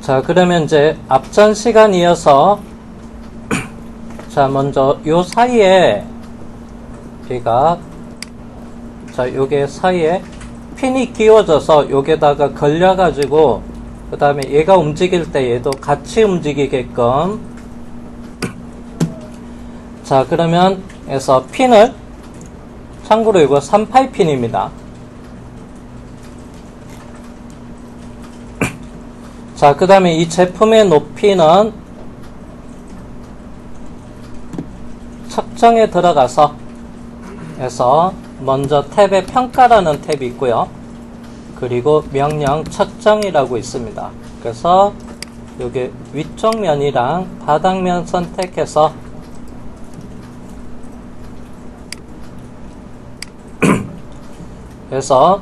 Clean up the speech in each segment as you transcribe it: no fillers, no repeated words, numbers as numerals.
자, 그러면 이제 앞전 시간 이어서 자, 먼저 요 사이에 얘가 자, 요게 사이에 핀이 끼워져서 요게다가 걸려가지고 그 다음에 얘가 움직일 때 얘도 같이 움직이게끔 자, 그러면 해서 핀을 참고로 이거 38핀입니다. 자, 그 다음에 이 제품의 높이는 측정에 들어가서 해서 먼저 탭에 평가라는 탭이 있고요. 그리고 명령 측정이라고 있습니다. 그래서 여기 위쪽 면이랑 바닥면 선택해서 그래서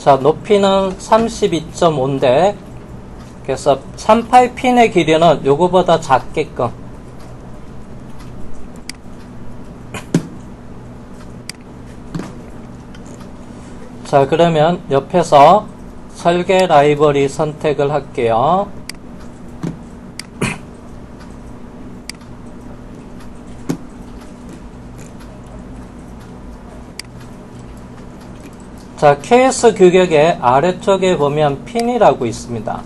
자, 높이는 32.5인데 그래서 38핀의 길이는 요거보다 작게끔 자, 그러면 옆에서 설계 라이브러리 선택을 할게요. 자, KS 규격의 아래쪽에 보면 핀이라고 있습니다.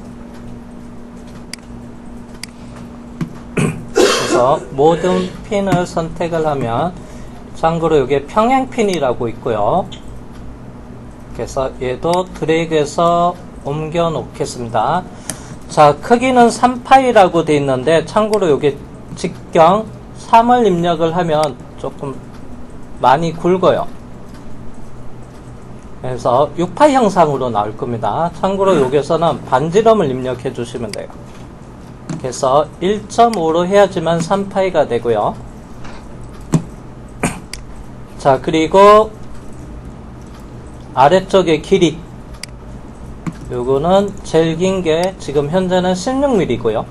그래서 모든 핀을 선택을 하면 참고로 이게 평행핀이라고 있고요. 그래서 얘도 드래그해서 옮겨 놓겠습니다. 자, 크기는 3파이라고 되어 있는데 참고로 이게 직경 3을 입력을 하면 조금 많이 굵어요. 그래서 6파이 형상으로 나올 겁니다. 참고로 여기서는 반지름을 입력해 주시면 돼요. 그래서 1.5로 해야지만 3파이가 되고요. 자, 그리고 아래쪽의 길이 요거는 제일 긴 게 지금 현재는 16mm고요.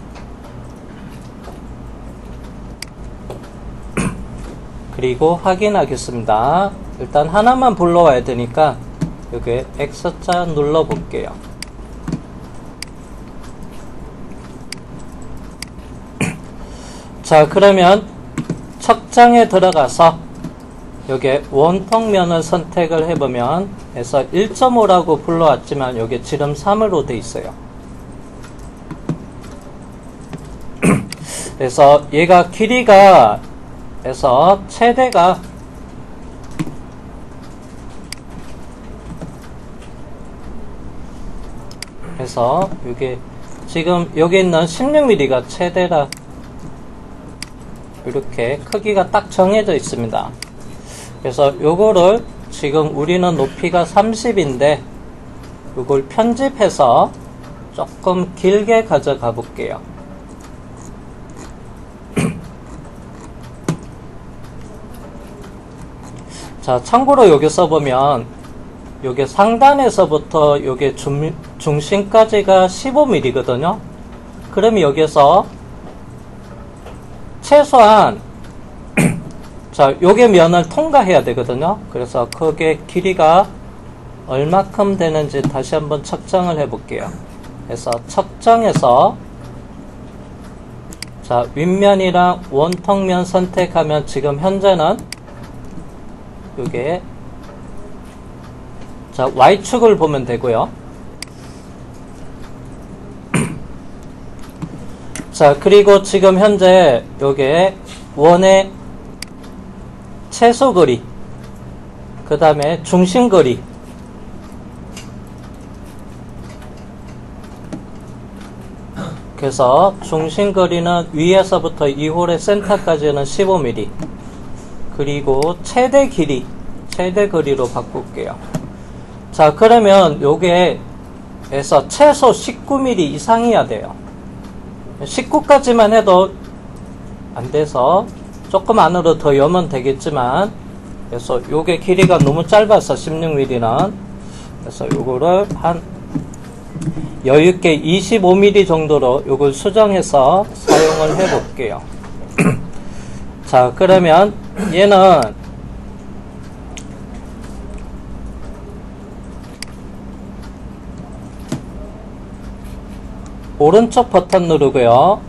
그리고 확인하겠습니다. 일단 하나만 불러와야 되니까 여기 X자 눌러 볼게요. 자, 그러면 측정에 들어가서 여기 원통면을 선택을 해보면 해서 1.5라고 불러왔지만 여기 지름 3으로 돼 있어요. 그래서 얘가 길이가 해서 최대가 해서 여기 지금 여기 있는 16mm가 최대라 이렇게 크기가 딱 정해져 있습니다. 그래서 요거를 지금 우리는 높이가 30인데 요걸 편집해서 조금 길게 가져가 볼게요. 자, 참고로 여기서 보면 요게 상단에서부터 요게 중심까지가 15mm거든요. 그럼 여기서 최소한 자, 요게 면을 통과해야 되거든요. 그래서 그게 길이가 얼마큼 되는지 다시 한번 측정을 해 볼게요. 그래서 측정해서 자, 윗면이랑 원통면 선택하면 지금 현재는 요게 자, Y축을 보면 되고요. 자, 그리고 지금 현재 요게 원의 최소거리, 그 다음에 중심거리, 그래서 중심거리는 위에서부터 2홀의 센터까지는 15mm, 그리고 최대 길이, 최대 거리로 바꿀게요. 자, 그러면 요게 에서 최소 19mm 이상이어야 돼요. 19까지만 해도 안 돼서 조금 안으로 더 여면 되겠지만, 그래서 요게 길이가 너무 짧아서 16mm는 그래서 요거를 한 여유있게 25mm 정도로 요걸 수정해서 사용을 해 볼게요. 자, 그러면 얘는 오른쪽 버튼 누르고요.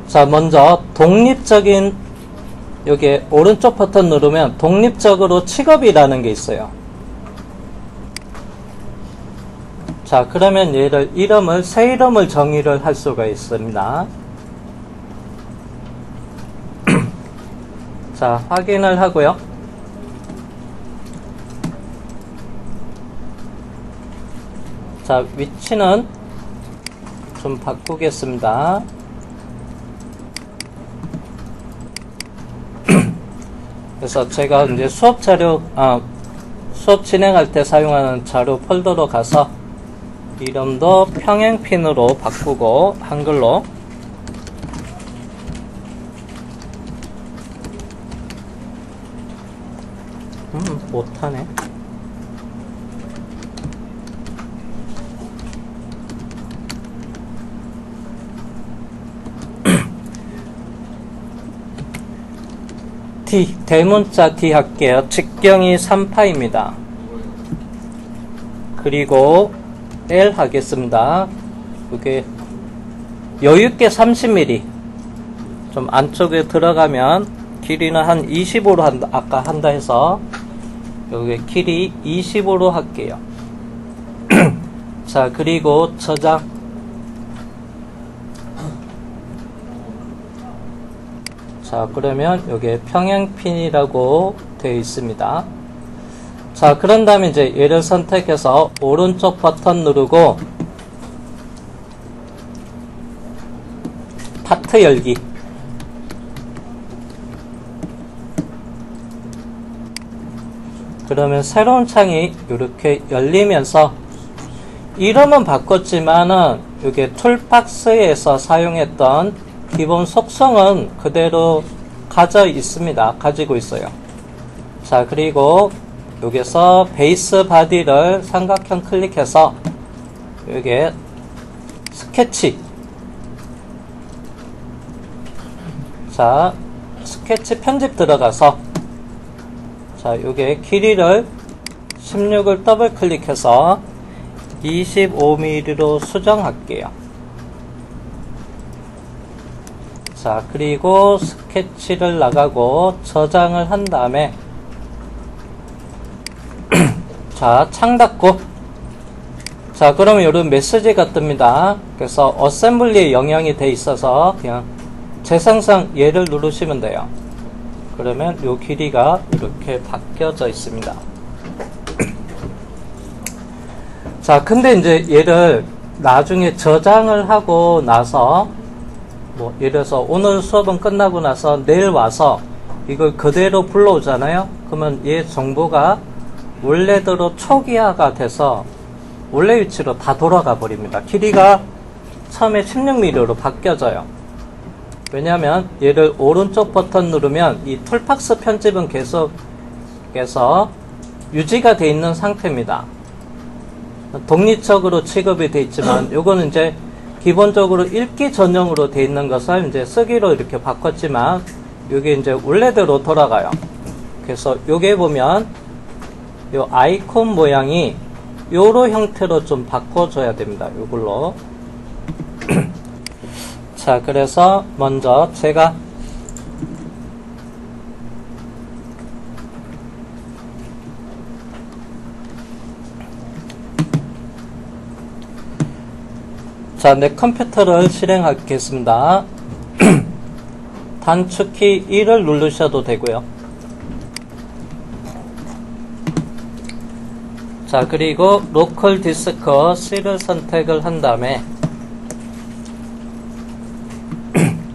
자, 먼저 독립적인, 여기 오른쪽 버튼 누르면 독립적으로 취급이라는 게 있어요. 자, 그러면 얘를 이름을, 새 이름을 정의를 할 수가 있습니다. 자, 확인을 하고요. 자, 위치는 좀 바꾸겠습니다. 그래서 제가 이제 수업 자료, 수업 진행할 때 사용하는 자료 폴더로 가서 이름도 평행핀으로 바꾸고 한글로 못하네. D, 대문자 D 할게요. 직경이 3파입니다. 그리고 L 하겠습니다. 이게 여유있게 30mm. 좀 안쪽에 들어가면 길이는 한 25로 한다, 아까 한다 해서 여기 길이 25로 할게요. 자, 그리고 저장. 자, 그러면 여기에 평행핀이라고 되어 있습니다. 자, 그런 다음에 이제 얘를 선택해서 오른쪽 버튼 누르고 파트 열기. 그러면 새로운 창이 이렇게 열리면서 이름은 바꿨지만은 이게 툴박스에서 사용했던 기본 속성은 그대로 가지고 있어요. 자, 그리고 여기서 베이스 바디를 삼각형 클릭해서 여기에 스케치. 자, 스케치 편집 들어가서 자, 요게 길이를 16을 더블 클릭해서 25mm로 수정할게요. 자, 그리고 스케치를 나가고 저장을 한 다음에 자, 창 닫고 자, 그러면 이런 메시지가 뜹니다. 그래서 어셈블리에 영향이 돼 있어서 그냥 재생성 얘를 누르시면 돼요. 그러면 요 길이가 이렇게 바뀌어져 있습니다. 자, 근데 이제 얘를 나중에 저장을 하고 나서 뭐 예를 들어서 오늘 수업은 끝나고 나서 내일 와서 이걸 그대로 불러오잖아요. 그러면 얘 정보가 원래대로 초기화가 돼서 원래 위치로 다 돌아가 버립니다. 길이가 처음에 16mm로 바뀌어져요. 왜냐하면 얘를 오른쪽 버튼 누르면 이 툴박스 편집은 계속해서 유지가 되어 있는 상태입니다. 독립적으로 취급이 되어 있지만 요거는 이제 기본적으로 읽기 전용으로 되어 있는 것을 이제 쓰기로 이렇게 바꿨지만 요게 이제 원래대로 돌아가요. 그래서 요게 보면 요 아이콘 모양이 요로 형태로 좀 바꿔줘야 됩니다. 요걸로. 자, 그래서 먼저 제가 자, 내 컴퓨터를 실행하겠습니다. 단축키 1을 누르셔도 되고요. 자, 그리고 로컬 디스크 C를 선택을 한 다음에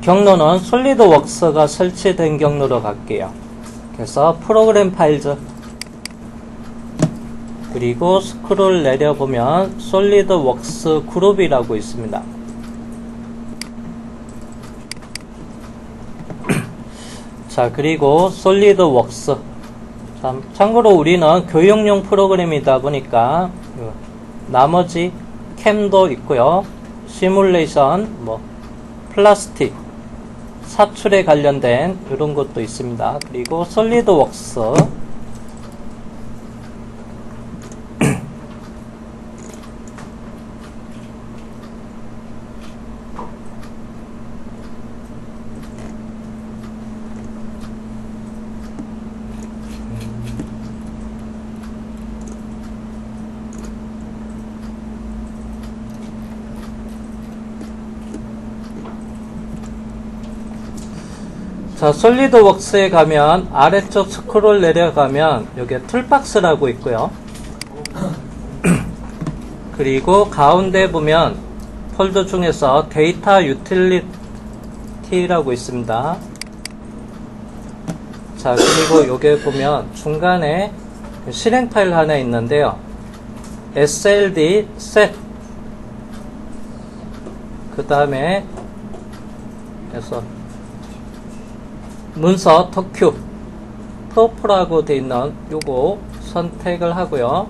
경로는 솔리드웍스가 설치된 경로로 갈게요. 그래서 프로그램 파일즈 그리고 스크롤 내려보면 솔리드웍스 그룹이라고 있습니다. 자, 그리고 솔리드웍스. 참고로 우리는 교육용 프로그램이다 보니까 나머지 캠도 있고요. 시뮬레이션, 뭐 플라스틱, 사출에 관련된 이런 것도 있습니다. 그리고 솔리드웍스. 자, 솔리드웍스에 가면 아래쪽 스크롤 내려가면 여기에 툴박스라고 있고요. 그리고 가운데 보면 폴더 중에서 데이터 유틸리티라고 있습니다. 자, 그리고 여기에 보면 중간에 실행 파일 하나 있는데요. SLD set 그 다음에 그래서 문서 덕큐 프로프라고 되어 있는 요거 선택을 하고요.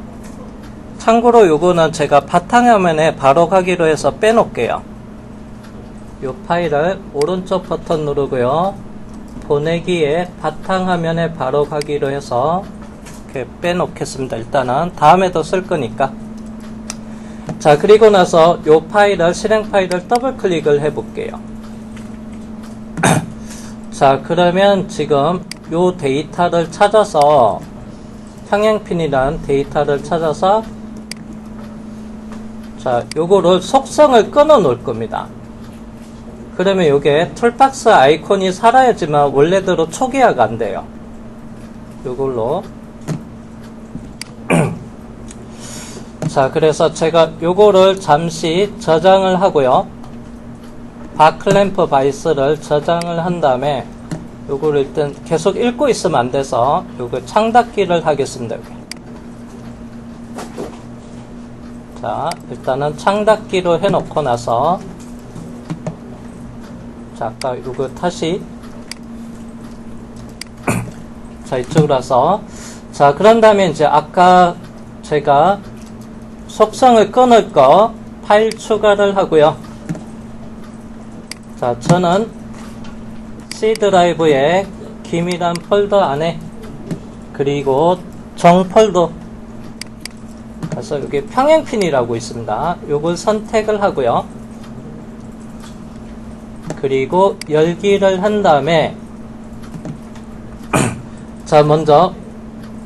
참고로 요거는 제가 바탕화면에 바로 가기로 해서 빼놓을게요. 요 파일을 오른쪽 버튼 누르고요. 보내기에 바탕화면에 바로 가기로 해서 이렇게 빼놓겠습니다. 일단은 다음에도 쓸 거니까. 자, 그리고 나서 요 파일을, 실행 파일을 더블 클릭을 해 볼게요. 자, 그러면 지금 요 데이터를 찾아서 평행핀이라는 데이터를 찾아서 자, 요거를 속성을 끊어 놓을 겁니다. 그러면 요게 툴박스 아이콘이 살아야지만 원래대로 초기화가 안 돼요. 요걸로 자, 그래서 제가 요거를 잠시 저장을 하고요. 바클램프 바이스를 저장을 한 다음에 요거를 일단 계속 읽고 있으면 안 돼서 요거 창닫기를 하겠습니다. 여기. 자, 일단은 창닫기로 해놓고 나서 자, 아까 요거 다시 자, 이쪽으로 와서 자, 그런 다음에 이제 아까 제가 속성을 끊을 거 파일 추가를 하고요. 자, 저는 C 드라이브에 기밀한 폴더 안에 그리고 정 폴더 그래서 여기 평행핀이라고 있습니다. 요걸 선택을 하고요. 그리고 열기를 한 다음에 자, 먼저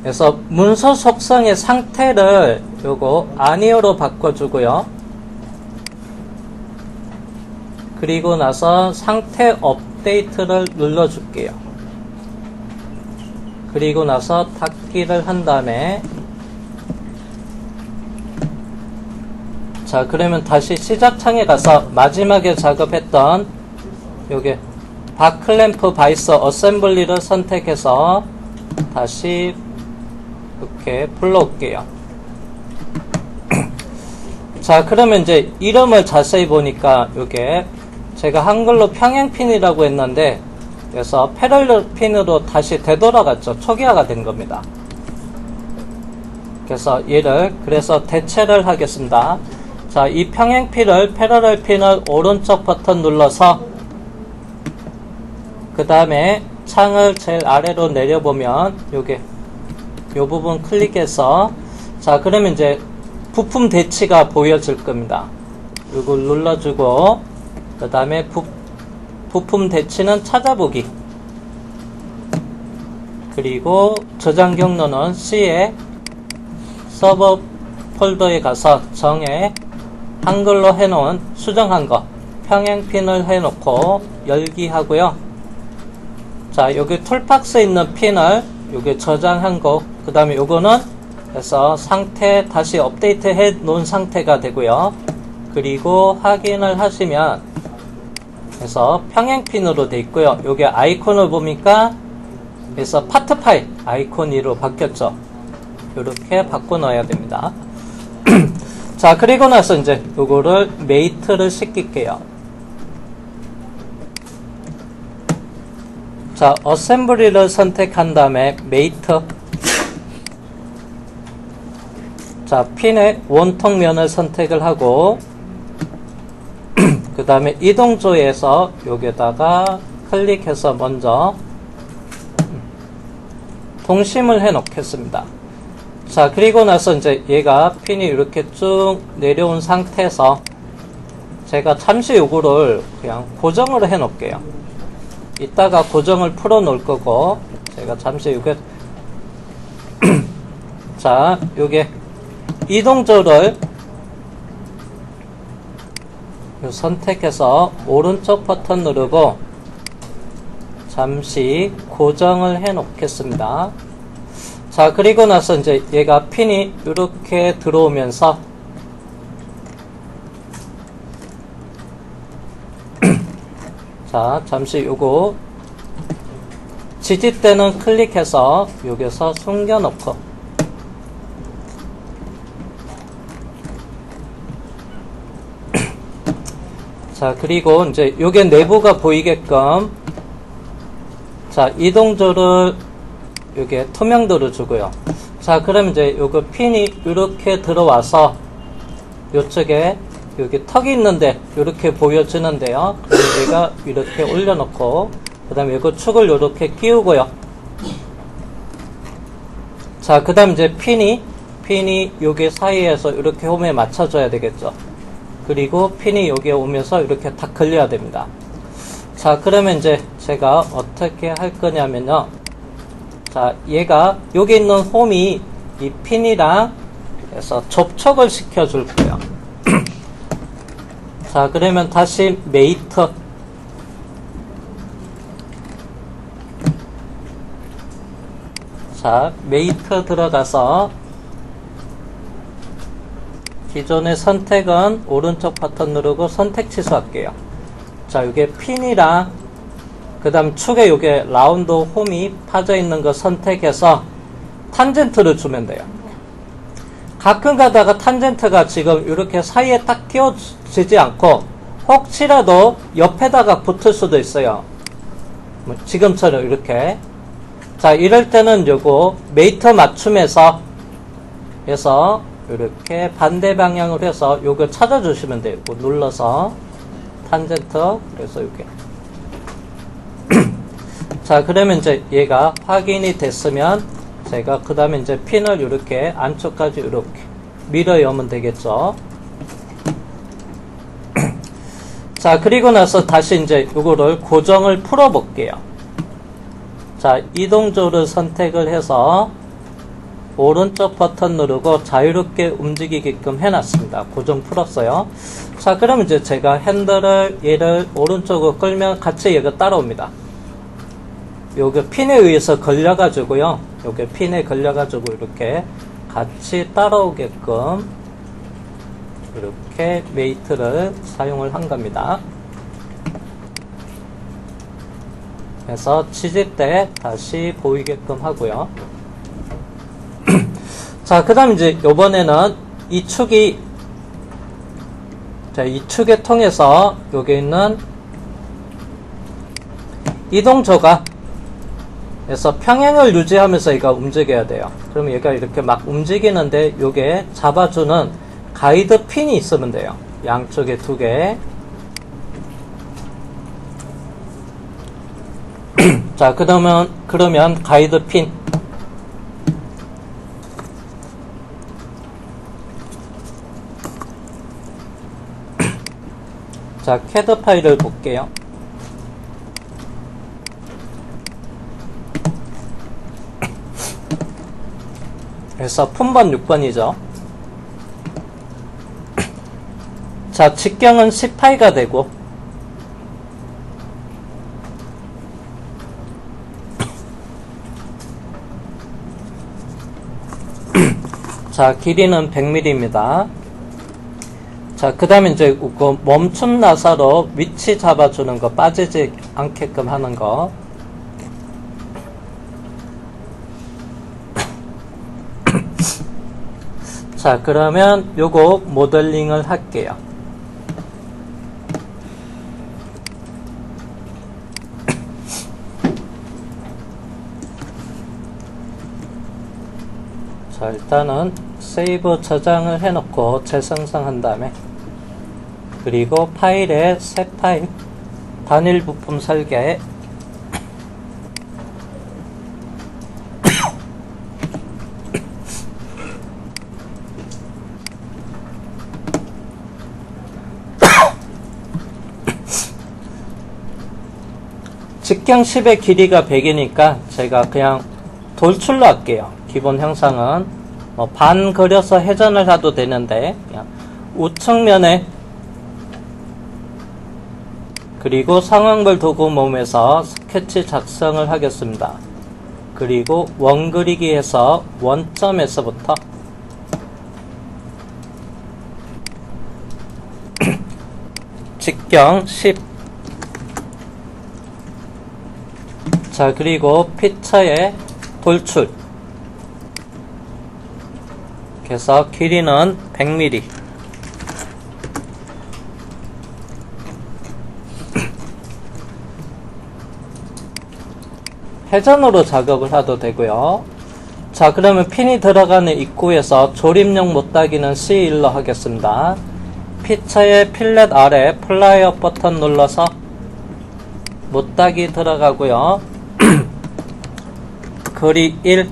그래서 문서 속성의 상태를 요거 아니오로 바꿔주고요. 그리고 나서 상태 업데이트를 눌러줄게요. 그리고 나서 닫기를 한 다음에 자, 그러면 다시 시작창에 가서 마지막에 작업했던 요게 바클램프 바이스 어셈블리를 선택해서 다시 이렇게 불러올게요. 자, 그러면 이제 이름을 자세히 보니까 요게 제가 한글로 평행핀이라고 했는데 그래서 패럴럴 핀으로 다시 되돌아갔죠. 초기화가 된 겁니다. 그래서 얘를 그래서 대체를 하겠습니다. 자, 이 평행핀을 패럴럴 핀을 오른쪽 버튼 눌러서 그 다음에 창을 제일 아래로 내려보면 요게 요 부분 클릭해서 자, 그러면 이제 부품 대치가 보여질 겁니다. 이걸 눌러주고 그 다음에 부품 대치는 찾아보기 그리고 저장 경로는 C에 서버 폴더에 가서 정에 한글로 해놓은 수정한 거 평행핀을 해놓고 열기 하고요. 자, 여기 툴박스에 있는 핀을 여기 저장한 거 그 다음에 요거는 그래서 상태 다시 업데이트 해 놓은 상태가 되고요. 그리고 확인을 하시면 그래서 평행핀으로 돼 있고요. 요게 아이콘을 보니까 그래서 파트 파일 아이콘으로 바뀌었죠. 요렇게 바꿔 넣어야 됩니다. 자, 그리고 나서 이제 요거를 메이트를 시킬게요. 자, 어셈블리를 선택한 다음에 메이트 자, 핀의 원통면을 선택을 하고 그 다음에 이동조에서 여기에다가 클릭해서 먼저 동심을 해 놓겠습니다. 자, 그리고 나서 이제 얘가 핀이 이렇게 쭉 내려온 상태에서 제가 잠시 요거를 그냥 고정을 해 놓을게요. 이따가 고정을 풀어 놓을 거고 제가 잠시 요게 자, 요게 이동조를 선택해서 오른쪽 버튼 누르고 잠시 고정을 해 놓겠습니다. 자, 그리고 나서 이제 얘가 핀이 이렇게 들어오면서 자, 잠시 요거 지지대는 클릭해서 여기서 숨겨놓고 자, 그리고 이제 요게 내부가 보이게끔 자, 이동조를 요게 투명도를 주고요. 자, 그럼 이제 요거 핀이 이렇게 들어와서 요쪽에 여기 턱이 있는데 이렇게 보여지는데요. 그럼 우리가 이렇게 올려놓고 그 다음에 이거 축을 이렇게 끼우고요. 자, 그 다음 이제 핀이 여기 사이에서 이렇게 홈에 맞춰줘야 되겠죠. 그리고 핀이 여기에 오면서 이렇게 딱 걸려야 됩니다. 자, 그러면 이제 제가 어떻게 할 거냐면요. 자, 얘가 여기 있는 홈이 이 핀이랑 해서 접촉을 시켜줄 거예요. 자, 그러면 다시 메이트 자, 메이트 들어가서 기존의 선택은 오른쪽 버튼 누르고 선택 취소할게요. 자, 이게 핀이랑 그 다음 축에 요게 라운드 홈이 파져 있는 거 선택해서 탄젠트를 주면 돼요. 가끔 가다가 탄젠트가 지금 이렇게 사이에 딱 끼워지지 않고 혹시라도 옆에다가 붙을 수도 있어요. 뭐 지금처럼 이렇게. 자, 이럴 때는 요거 메이트 맞춤에서 해서 이렇게 반대 방향으로 해서 요거 찾아주시면 돼요. 요거 눌러서 탄젠트 그래서 이렇게 자, 그러면 이제 얘가 확인이 됐으면 제가 그 다음에 이제 핀을 이렇게 안쪽까지 이렇게 밀어 여면 되겠죠. 자, 그리고 나서 다시 이제 요거를 고정을 풀어 볼게요. 자, 이동조를 선택을 해서 오른쪽 버튼 누르고 자유롭게 움직이게끔 해놨습니다. 고정 풀었어요. 자, 그럼 이제 제가 핸들을 얘를 오른쪽으로 끌면 같이 얘가 따라옵니다. 요게 핀에 의해서 걸려가지고요. 요게 핀에 걸려가지고 이렇게 같이 따라오게끔 이렇게 메이트를 사용을 한 겁니다. 그래서 치질 때 다시 보이게끔 하고요. 자, 그 다음 이제 요번에는 이 축이 자, 이 축에 통해서 여기 있는 이동조가 그래서 평행을 유지하면서 얘가 움직여야 돼요. 그러면 얘가 이렇게 막 움직이는데 요게 잡아주는 가이드 핀이 있으면 돼요. 양쪽에 2개. 자, 그러면 가이드 핀. 자, 캐드 파일을 볼게요. 그래서 품번 6번이죠. 자, 직경은 18가 되고 자, 길이는 100mm입니다. 자, 그 다음에 이제 그 멈춘 나사로 위치 잡아주는 거 빠지지 않게끔 하는 거. 자, 그러면 요거 모델링을 할게요. 자, 일단은 세이브 저장을 해놓고 재생성한 다음에 그리고 파일에 새 파일 단일 부품 설계 직경 10의 길이가 100이니까 제가 그냥 돌출로 할게요. 기본 형상은 뭐 반 그려서 회전을 해도 되는데 그냥 우측면에 그리고 상황글 도구 모음에서 스케치 작성을 하겠습니다. 그리고 원 그리기에서 원점에서부터 직경 10. 자, 그리고 피처의 돌출. 그래서 길이는 100mm. 회전으로 작업을 해도 되고요. 자, 그러면 핀이 들어가는 입구에서 조립용 못따기는 C1로 하겠습니다. 피처의 필렛 아래 플라이어 버튼 눌러서 못따기 들어가고요. 거리 1,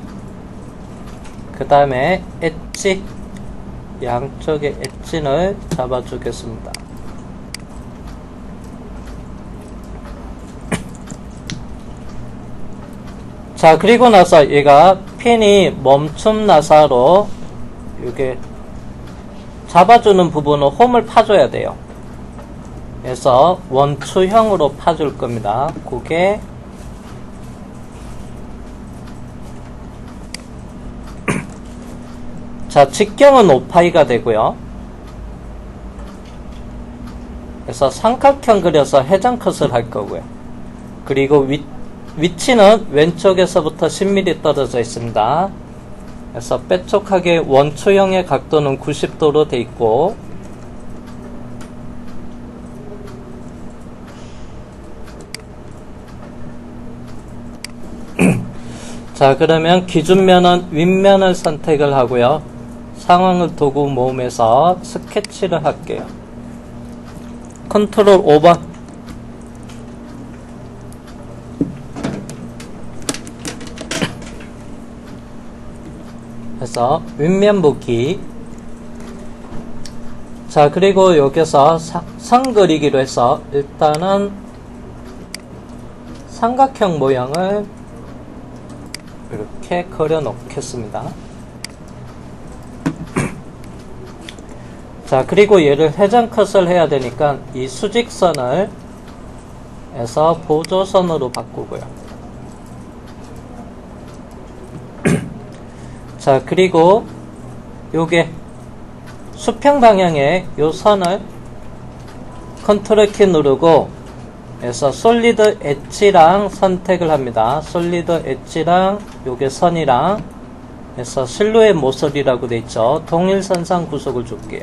그 다음에 엣지, 양쪽의 엣진을 잡아주겠습니다. 자, 그리고 나서 얘가 핀이 멈춤 나사로 이게 잡아주는 부분은 홈을 파줘야 돼요. 그래서 원추형으로 파줄 겁니다. 그게 자, 직경은 5파이가 되고요. 그래서 삼각형 그려서 회전 컷을 할 거고요. 그리고 위치는 왼쪽에서부터 10mm 떨어져 있습니다. 그래서 빼쪽하게 원추형의 각도는 90도로 돼 있고, 자, 그러면 기준면은 윗면을 선택을 하고요. 상황을 도구 모음에서 스케치를 할게요. 컨트롤 5번. 해서 윗면 보기. 자, 그리고 여기서 선 그리기로 해서 일단은 삼각형 모양을 이렇게 그려 놓겠습니다. 자, 그리고 얘를 회전 컷을 해야 되니까 이 수직선을 해서 보조선으로 바꾸고요. 자, 그리고 요게 수평 방향의 요 선을 컨트롤 키 누르고 해서 솔리드 엣지랑 선택을 합니다. 솔리드 엣지랑 요게 선이랑 해서 실루엣 모서리라고 돼 있죠. 동일선상 구속을 줄게요.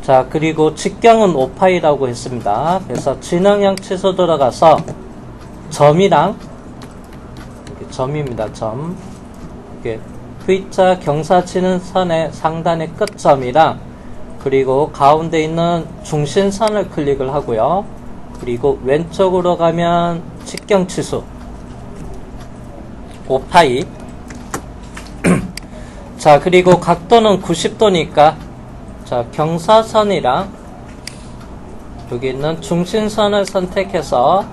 자, 그리고 직경은 5파이라고 했습니다. 그래서 진앙형 취소 들어가서 점이랑 이게 점입니다. 점. 이게 V자 경사 치는 선의 상단의 끝점이랑 그리고 가운데 있는 중심선을 클릭을 하고요. 그리고 왼쪽으로 가면 직경 취소 5파이. 자, 그리고 각도는 90도니까 자, 경사선이랑 여기 있는 중심선을 선택해서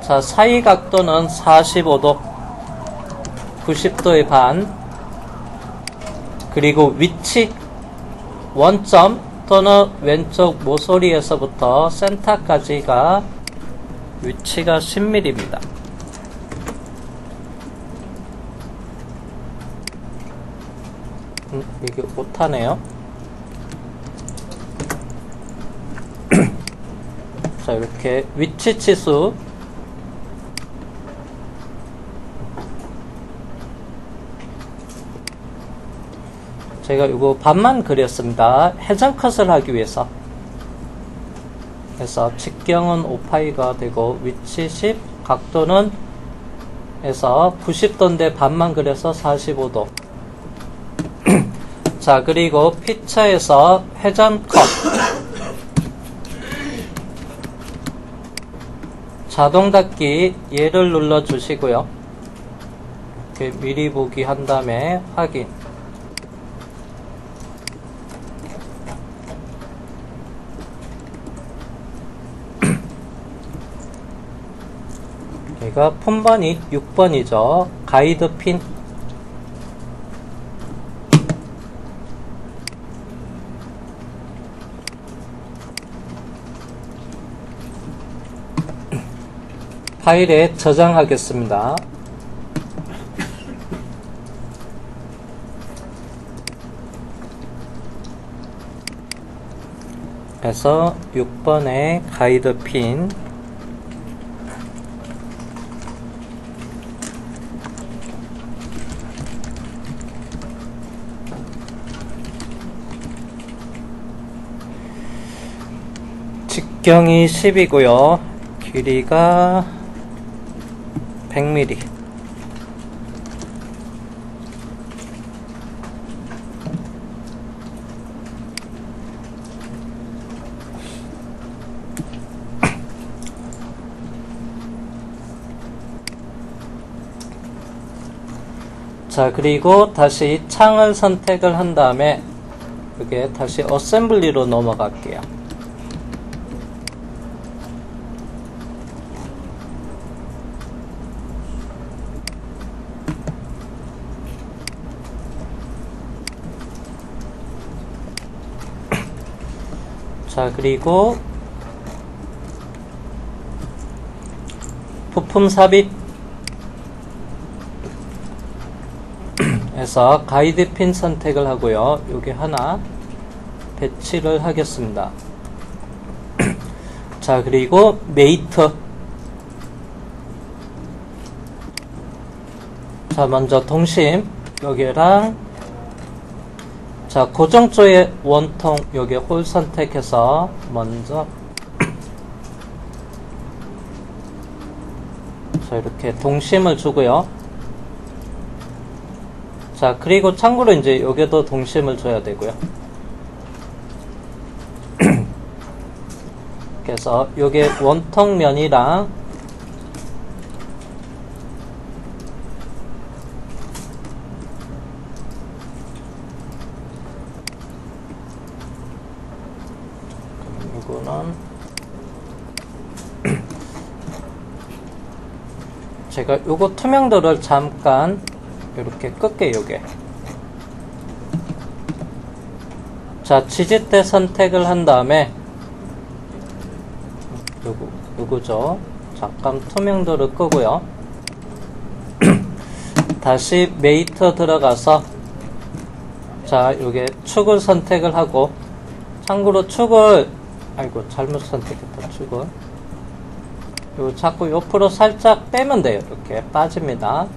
자, 사이 각도는 45도 90도의 반. 그리고 위치 원점 또는 왼쪽 모서리에서부터 센터까지가 위치가 10mm입니다. 이게 오타네요. 자, 이렇게 위치 치수 제가 이거 반만 그렸습니다. 회전 컷을 하기 위해서. 그래서 직경은 5파이가 되고 위치 10, 각도는 해서 90도인데 반만 그려서 45도. 자, 그리고 피처에서 회전 컷 자동 닫기 얘를 눌러 주시고요. 이렇게 미리 보기 한 다음에 확인. 얘가 폰번이 6번이죠. 가이드 핀. 파일에 저장하겠습니다. 그래서 6번의 가이드 핀 직경이 10이고요. 길이가 100mm. 자, 그리고 다시 창을 선택을 한 다음에 이게 다시 어셈블리로 넘어갈게요. 자, 그리고 부품 삽입 에서 가이드 핀 선택을 하고요. 여기 하나 배치를 하겠습니다. 자, 그리고 메이트. 자, 먼저 동심 여기랑 자, 고정조의 원통 여기 홀 선택해서 먼저 자, 이렇게 동심을 주고요. 자, 그리고 참고로 이제 여기도 동심을 줘야 되고요. 그래서 요게 원통면이랑 이거는 제가 요거 투명도를 잠깐 이렇게 끌게요. 요게 자, 지지대 선택을 한 다음에 요거죠. 잠깐 투명도를 끄고요. 다시 메이터 들어가서 자, 요게 축을 선택을 하고 참고로 축을 아이고 잘못 선택했다. 축을 요 자꾸 옆으로 살짝 빼면 돼요. 이렇게 빠집니다.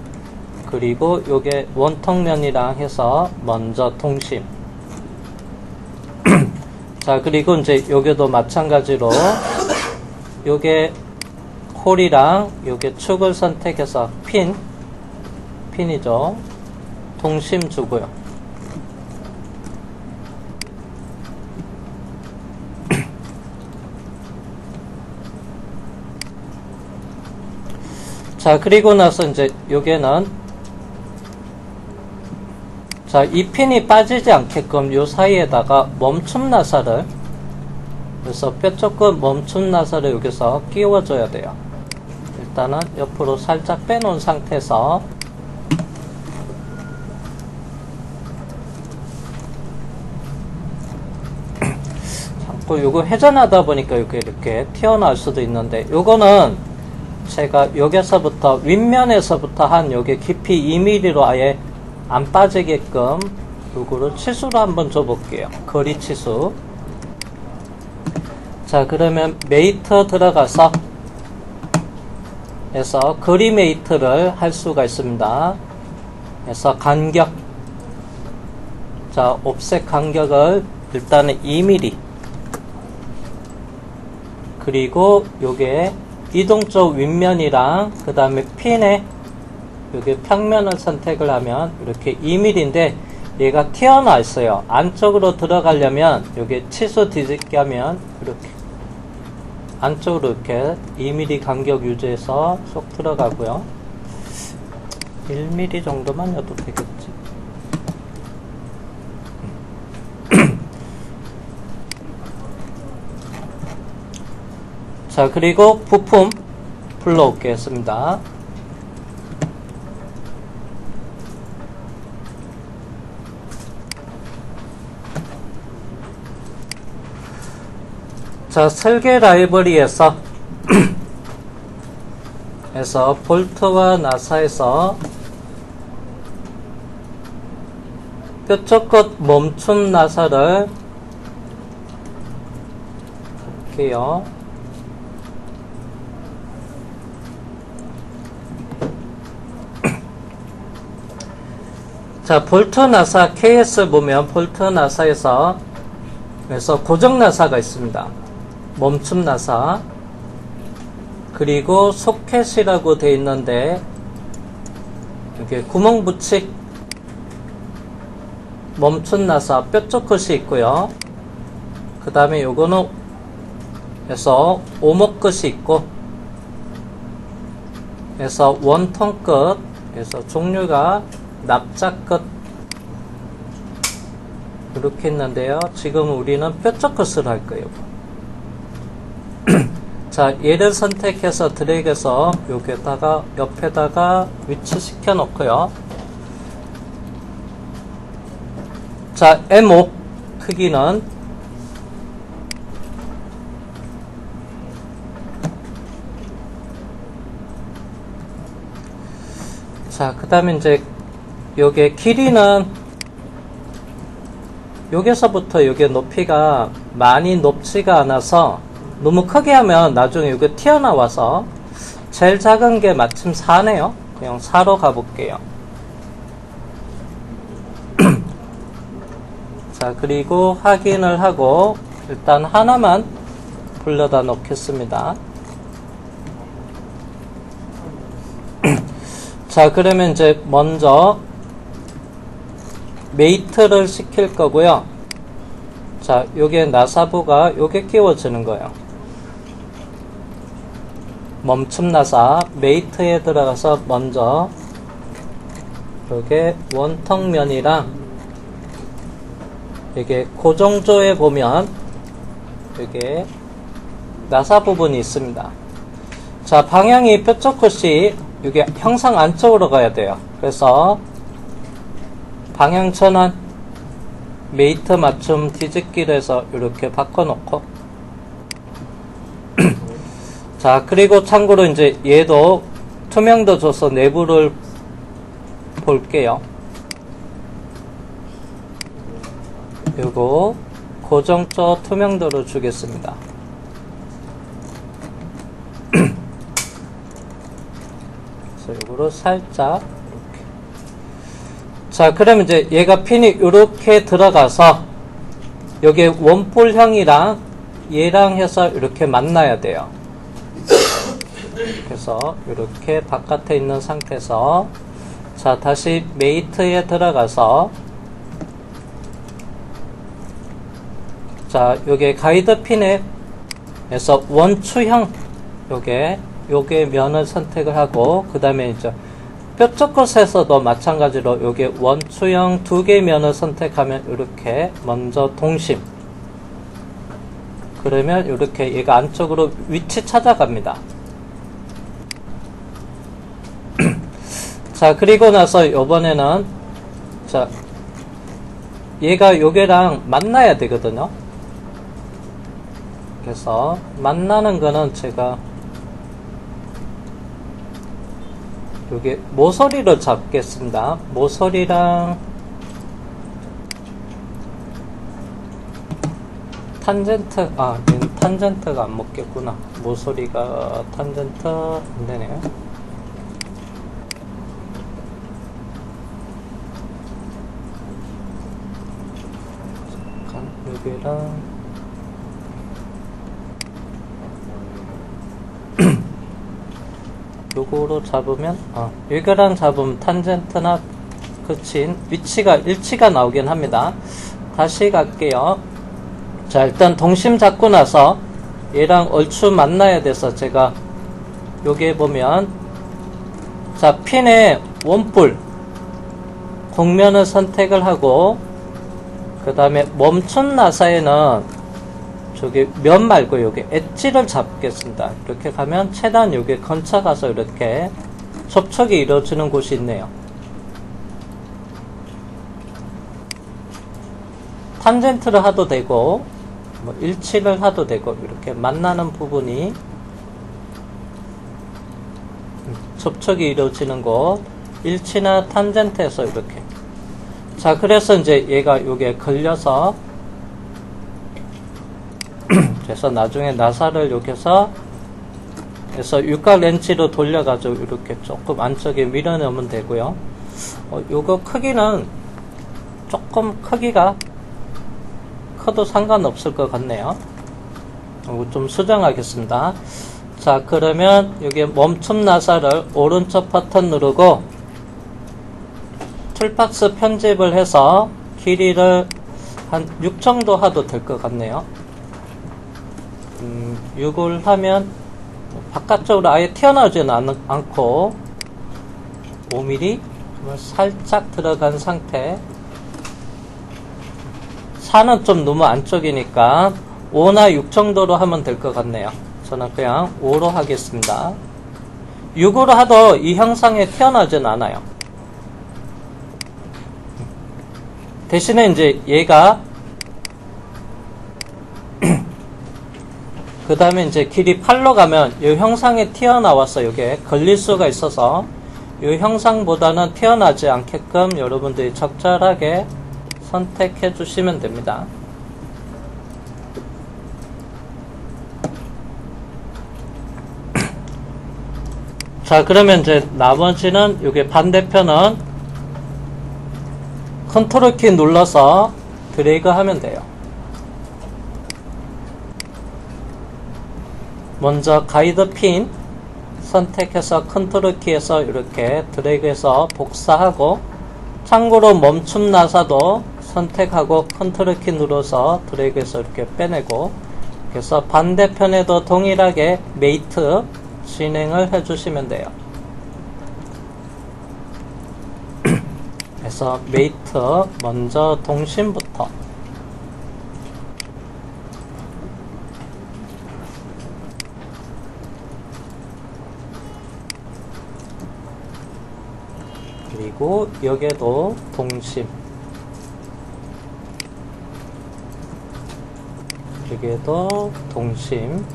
그리고 요게 원통면이랑 해서 먼저 동심 자, 그리고 이제 요게도 마찬가지로 요게 홀이랑 요게 축을 선택해서 핀이죠. 동심 주고요. 자, 그리고 나서 이제 요게는 자, 이 핀이 빠지지 않게끔 요 사이에다가 멈춤 나사를 그래서 뾰족한 멈춤 나사를 여기서 끼워줘야 돼요. 일단은 옆으로 살짝 빼놓은 상태에서 자꾸 요거 회전하다 보니까 이렇게 튀어나올 수도 있는데 요거는 제가 여기서부터 윗면에서부터 한 여기 깊이 2mm로 아예 안 빠지게끔 요거를 치수로 한번 줘볼게요. 거리 치수. 자, 그러면 메이터 들어가서 해서 거리 메이트를 할 수가 있습니다. 그래서 간격 자, 옵셋 간격을 일단은 2mm 그리고 요게 이동 쪽 윗면이랑 그 다음에 핀에 여기 평면을 선택을 하면 이렇게 2mm인데 얘가 튀어나와 있어요. 안쪽으로 들어가려면 여기 치수 뒤집게 하면 이렇게 안쪽으로 이렇게 2mm 간격 유지해서 쏙 들어가고요. 1mm 정도만 해도 되겠지. 자, 그리고 부품 불러오겠습니다. 자, 설계 라이브러리에서 그래서 볼트와 나사에서 뾰족 끝 멈춤 나사를 볼게요. 자, 볼트 나사 KS 보면 볼트 나사에서 그래서 고정 나사가 있습니다. 멈춤 나사, 그리고 소켓이라고 되어 있는데 이렇게 구멍 붙이 멈춘 나사 뾰족 끝이 있고요. 그 다음에 요거는 그래서 오목 끝이 있고, 그래서 원통 끝, 그래서 종류가 납작 끝 이렇게 있는데요. 지금 우리는 뾰족 끝을 할 거예요. 자, 얘를 선택해서 드래그해서 여기에다가 옆에다가 위치시켜 놓고요. 자, M5 크기는 자, 그 다음에 이제 요게 길이는 여기서부터 여기 높이가 많이 높지가 않아서 너무 크게 하면 나중에 이게 튀어나와서 제일 작은 게 마침 4네요. 그냥 4로 가볼게요. 자, 그리고 확인을 하고 일단 하나만 불러다 놓겠습니다. 자, 그러면 이제 먼저 메이트를 시킬 거고요. 자, 요게 나사부가 요게 끼워지는 거예요. 멈춤 나사 메이트에 들어가서 먼저 요게 원통면이랑 이게 고정조에 보면 이게 나사 부분이 있습니다. 자, 방향이 뾰족 끝이 이게 형상 안쪽으로 가야 돼요. 그래서 방향 전환 메이트 맞춤 뒤집기를 해서 이렇게 바꿔놓고 자, 그리고 참고로 이제 얘도 투명도 줘서 내부를 볼게요. 요거 고정조 투명도를 주겠습니다. 그래서 요거를 살짝 이렇게. 자, 그럼 이제 얘가 핀이 이렇게 들어가서 여기에 원뿔형이랑 얘랑 해서 이렇게 만나야 돼요. 그래서 이렇게 바깥에 있는 상태에서 자, 다시 메이트에 들어가서 자, 요게 가이드 핀에 에서 원추형 요게 면을 선택을 하고, 그 다음에 이제 뾰족 끝에서도 마찬가지로 요게 원추형 2개 면을 선택하면 이렇게 먼저 동심, 그러면 이렇게 얘가 안쪽으로 위치 찾아갑니다. 자, 그리고 나서 요번에는 자, 얘가 요게랑 만나야 되거든요. 그래서 만나는 거는 제가 요게 모서리를 잡겠습니다. 모서리랑 탄젠트, 얘는 탄젠트가 안 먹겠구나. 모서리가 탄젠트 안 되네요. 잠깐, 여기랑 요거로 잡으면 여기랑 잡으면 탄젠트나 끝인 위치가 일치가 나오긴 합니다. 다시 갈게요. 자, 일단 동심 잡고 나서 얘랑 얼추 만나야 돼서 제가 여기에 보면 자, 핀의 원뿔 곡면을 선택을 하고, 그 다음에 멈춘 나사에는 저기 면 말고 요게 엣지를 잡겠습니다. 이렇게 가면 최대한 요게 건쳐가서 이렇게 접촉이 이루어지는 곳이 있네요. 탄젠트를 하도 되고 뭐 일치를 하도 되고 이렇게 만나는 부분이 접촉이 이루어지는 곳, 일치나 탄젠트에서 이렇게. 자, 그래서 이제 얘가 요게 걸려서, 그래서 나중에 나사를 여기서, 그래서 육각 렌치로 돌려가지고 이렇게 조금 안쪽에 밀어넣으면 되고요. 요거 크기는 조금 크기가 커도 상관없을 것 같네요. 좀 수정하겠습니다. 자, 그러면 여기 멈춤 나사를 오른쪽 버튼 누르고 툴박스 편집을 해서 길이를 한 6 정도 해도 될 것 같네요. 6을 하면 바깥쪽으로 아예 튀어나오지는 않고 5mm 살짝 들어간 상태. 4는 좀 너무 안쪽이니까 5나 6 정도로 하면 될 것 같네요. 저는 그냥 5로 하겠습니다. 6으로 해도 이 형상에 튀어나오진 않아요. 대신에 이제 얘가 그 다음에 이제 길이 8로 가면 이 형상에 튀어나와서 이게 걸릴 수가 있어서 이 형상보다는 튀어나지 않게끔 여러분들이 적절하게 선택해 주시면 됩니다. 자, 그러면 이제 나머지는 이게 반대편은 컨트롤 키 눌러서 드래그 하면 돼요. 먼저 가이드 핀 선택해서 컨트롤 키에서 이렇게 드래그해서 복사하고, 참고로 멈춤 나사도 선택하고 컨트롤 키 눌러서 드래그해서 이렇게 빼내고, 그래서 반대편에도 동일하게 메이트 진행을 해주시면 돼요. 그래서 메이트 먼저 동심부터 그리고 여기에도 동심, 여기에도 동심,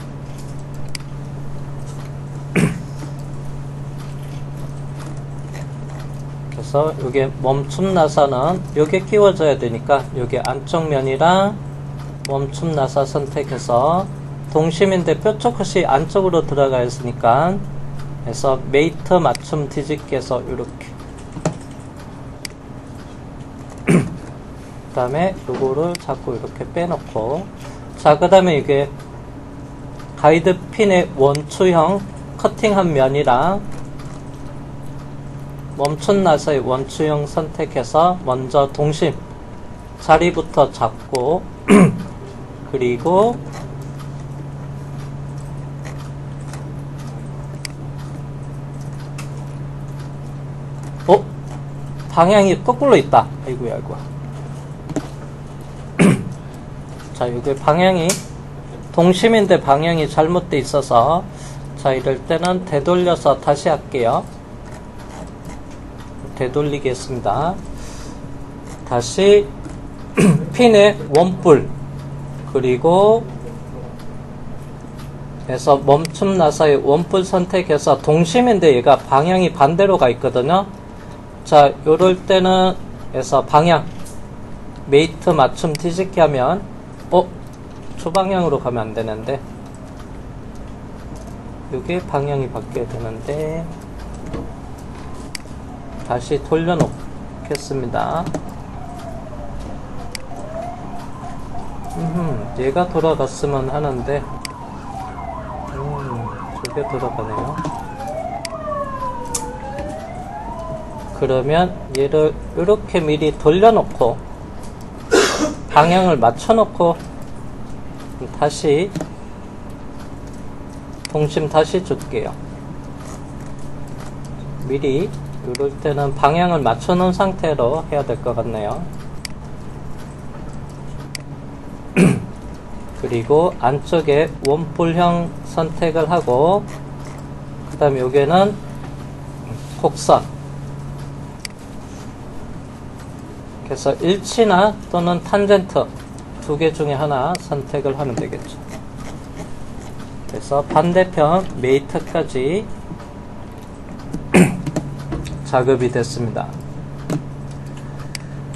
그래서 여기 멈춤 나사는 여기에 끼워져야 되니까 여기 안쪽 면이랑 멈춤 나사 선택해서, 동심인데 뾰족 컷이 안쪽으로 들어가 있으니까 그래서 메이트 맞춤 뒤집기해서 이렇게 그 다음에 요거를 자꾸 이렇게 빼놓고, 자, 그 다음에 이게 가이드 핀의 원추형 커팅한 면이랑 멈춘 나사의 원추형 선택해서 먼저 동심 자리부터 잡고 그리고 방향이 거꾸로 있다. 아이고야, 아이고. 자, 이게 방향이 동심인데 방향이 잘못돼 있어서, 자, 이럴 때는 되돌려서 다시 할게요. 되돌리겠습니다. 다시 핀의 원뿔 그리고 해서 멈춤 나사의 원뿔 선택해서, 동심인데 얘가 방향이 반대로 가 있거든요. 자, 요럴 때는 해서 방향 메이트 맞춤 뒤집기 하면 초방향으로 가면 안 되는데 요게 방향이 바뀌어야 되는데, 다시 돌려놓겠습니다. 얘가 돌아갔으면 하는데 저게 돌아가네요. 그러면 얘를 이렇게 미리 돌려놓고 방향을 맞춰놓고 다시 동심 다시 줄게요. 미리 이럴 때는 방향을 맞춰놓은 상태로 해야 될 것 같네요. 그리고 안쪽에 원뿔형 선택을 하고, 그 다음에 여기는 곡선, 그래서 일치나 또는 탄젠트 두 개 중에 하나 선택을 하면 되겠죠. 그래서 반대편 메이트까지 작업이 됐습니다.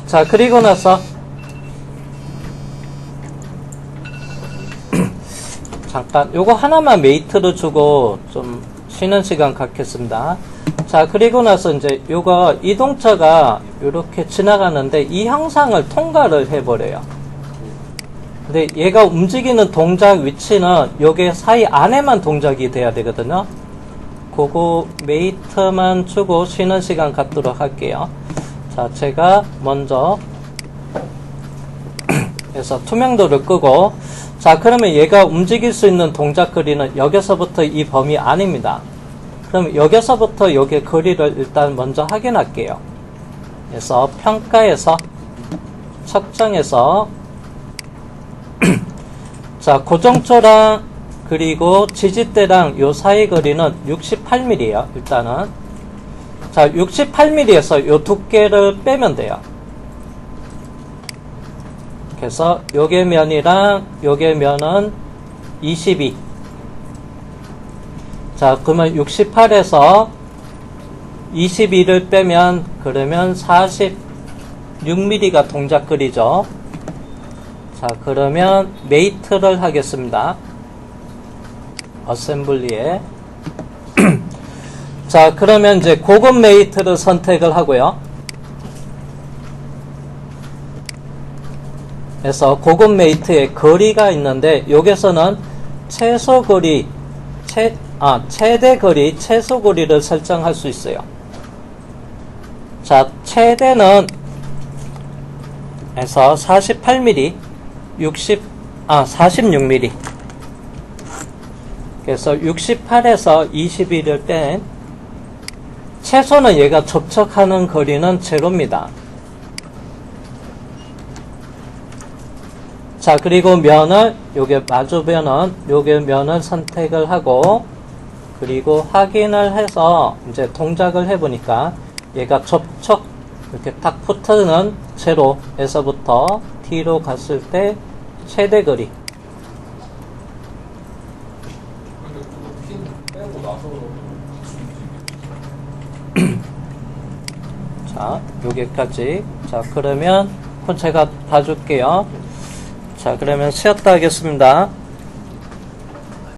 자, 그리고 나서 잠깐 요거 하나만 메이트로 주고 좀 쉬는 시간 갖겠습니다. 자, 그리고 나서 이제 요거 이동차가 이렇게 지나가는데 이 형상을 통과를 해버려요. 근데 얘가 움직이는 동작 위치는 요게 사이 안에만 동작이 돼야 되거든요. 그거 메이트만 주고 쉬는 시간 갖도록 할게요. 자, 제가 먼저 해서 투명도를 끄고, 자, 그러면 얘가 움직일 수 있는 동작 거리는 여기서부터 이 범위 안입니다. 그럼 여기서부터 여기 거리를 일단 먼저 확인할게요. 그래서 평가에서 측정해서 자, 고정초랑 그리고 지지대랑 요 사이 거리는 68mm예요. 일단은 자, 68mm에서 요 두께를 빼면 돼요. 그래서 요게 면이랑 요게 면은 22. 자, 그러면 68에서 22를 빼면 그러면 46mm가 동작거리죠. 자, 그러면 메이트를 하겠습니다. 어셈블리에 자, 그러면 이제 고급 메이트를 선택을 하고요. 그래서 고급 메이트의 거리가 있는데 여기서는 최소 거리, 최대 거리, 최소 거리를 설정할 수 있어요. 자, 최대는 에서 48mm, 46mm. 그래서 68에서 21을 뺀 최소는 얘가 접촉하는 거리는 제로입니다. 자, 그리고 면을 요게 마주면은 요게 면을 선택을 하고 그리고 확인을 해서 이제 동작을 해보니까 얘가 접촉 이렇게 딱 붙는 제로에서부터 T로 갔을 때 최대 거리. 자, 여기까지. 자, 그러면 그건 제가 봐줄게요. 자, 그러면 쉬었다 하겠습니다.